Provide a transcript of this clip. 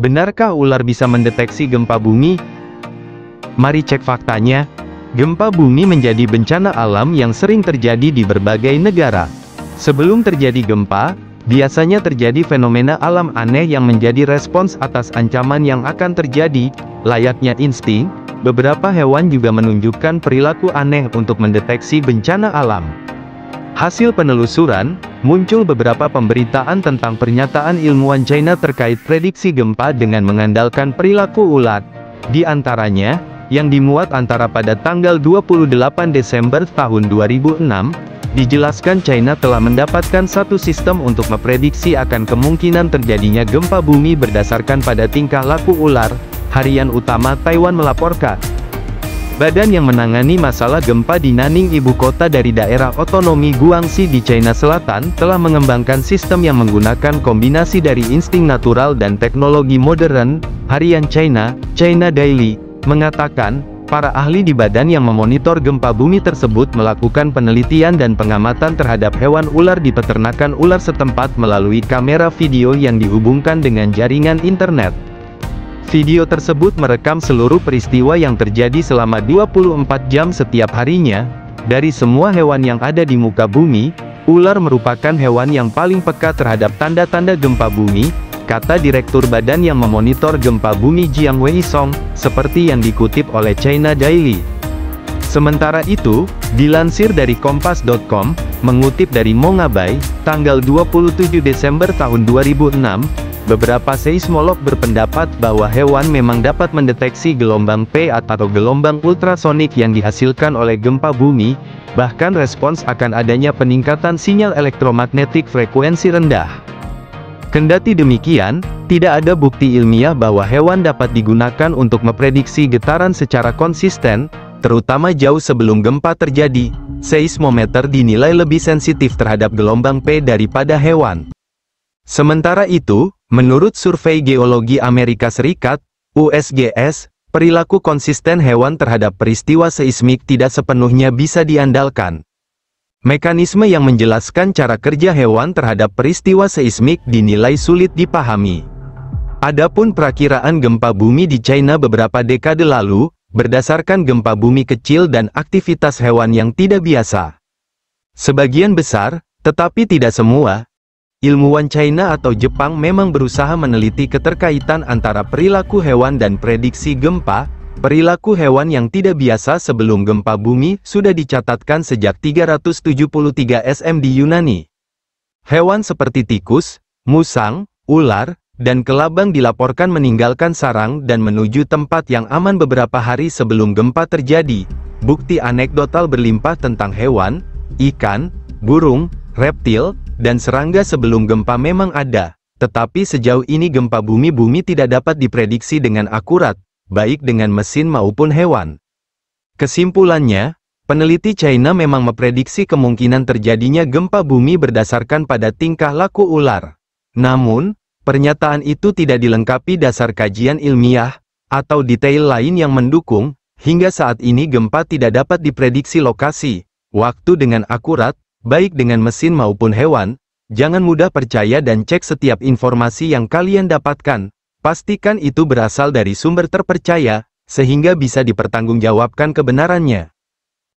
Benarkah ular bisa mendeteksi gempa bumi? Mari cek faktanya. Gempa bumi menjadi bencana alam yang sering terjadi di berbagai negara. Sebelum terjadi gempa, biasanya terjadi fenomena alam aneh yang menjadi respons atas ancaman yang akan terjadi. Layaknya insting, beberapa hewan juga menunjukkan perilaku aneh untuk mendeteksi bencana alam. Hasil penelusuran, muncul beberapa pemberitaan tentang pernyataan ilmuwan China terkait prediksi gempa dengan mengandalkan perilaku ulat. Di antaranya, yang dimuat antara pada tanggal 28 Desember tahun 2006, dijelaskan China telah mendapatkan satu sistem untuk memprediksi akan kemungkinan terjadinya gempa bumi berdasarkan pada tingkah laku ular. Harian utama Taiwan melaporkan. Badan yang menangani masalah gempa di Nanning, ibu kota dari daerah otonomi Guangxi di China Selatan, telah mengembangkan sistem yang menggunakan kombinasi dari insting natural dan teknologi modern. Harian China, China Daily, mengatakan, para ahli di badan yang memonitor gempa bumi tersebut melakukan penelitian dan pengamatan terhadap hewan ular di peternakan ular setempat melalui kamera video yang dihubungkan dengan jaringan internet. Video tersebut merekam seluruh peristiwa yang terjadi selama 24 jam setiap harinya. Dari semua hewan yang ada di muka bumi, ular merupakan hewan yang paling peka terhadap tanda-tanda gempa bumi, kata Direktur Badan yang memonitor gempa bumi Jiang Weisong, seperti yang dikutip oleh China Daily. Sementara itu, dilansir dari Kompas.com, mengutip dari Mongabai, tanggal 27 Desember tahun 2006, beberapa seismolog berpendapat bahwa hewan memang dapat mendeteksi gelombang P atau gelombang ultrasonik yang dihasilkan oleh gempa bumi, bahkan respons akan adanya peningkatan sinyal elektromagnetik frekuensi rendah. Kendati demikian, tidak ada bukti ilmiah bahwa hewan dapat digunakan untuk memprediksi getaran secara konsisten, terutama jauh sebelum gempa terjadi. Seismometer dinilai lebih sensitif terhadap gelombang P daripada hewan. Sementara itu, menurut Survei Geologi Amerika Serikat, USGS, perilaku konsisten hewan terhadap peristiwa seismik tidak sepenuhnya bisa diandalkan. Mekanisme yang menjelaskan cara kerja hewan terhadap peristiwa seismik dinilai sulit dipahami. Adapun perakiraan gempa bumi di China beberapa dekade lalu, berdasarkan gempa bumi kecil dan aktivitas hewan yang tidak biasa. Sebagian besar, tetapi tidak semua, ilmuwan China atau Jepang memang berusaha meneliti keterkaitan antara perilaku hewan dan prediksi gempa. Perilaku hewan yang tidak biasa sebelum gempa bumi sudah dicatatkan sejak 373 SM di Yunani. Hewan seperti tikus, musang, ular, dan kelabang dilaporkan meninggalkan sarang dan menuju tempat yang aman beberapa hari sebelum gempa terjadi. Bukti anekdotal berlimpah tentang hewan, ikan, burung, reptil, dan serangga sebelum gempa memang ada, tetapi sejauh ini gempa bumi tidak dapat diprediksi dengan akurat, baik dengan mesin maupun hewan. Kesimpulannya, peneliti China memang memprediksi kemungkinan terjadinya gempa bumi berdasarkan pada tingkah laku ular. Namun, pernyataan itu tidak dilengkapi dasar kajian ilmiah, atau detail lain yang mendukung. Hingga saat ini gempa tidak dapat diprediksi lokasi, waktu dengan akurat, baik dengan mesin maupun hewan. Jangan mudah percaya dan cek setiap informasi yang kalian dapatkan. Pastikan itu berasal dari sumber terpercaya, sehingga bisa dipertanggungjawabkan kebenarannya.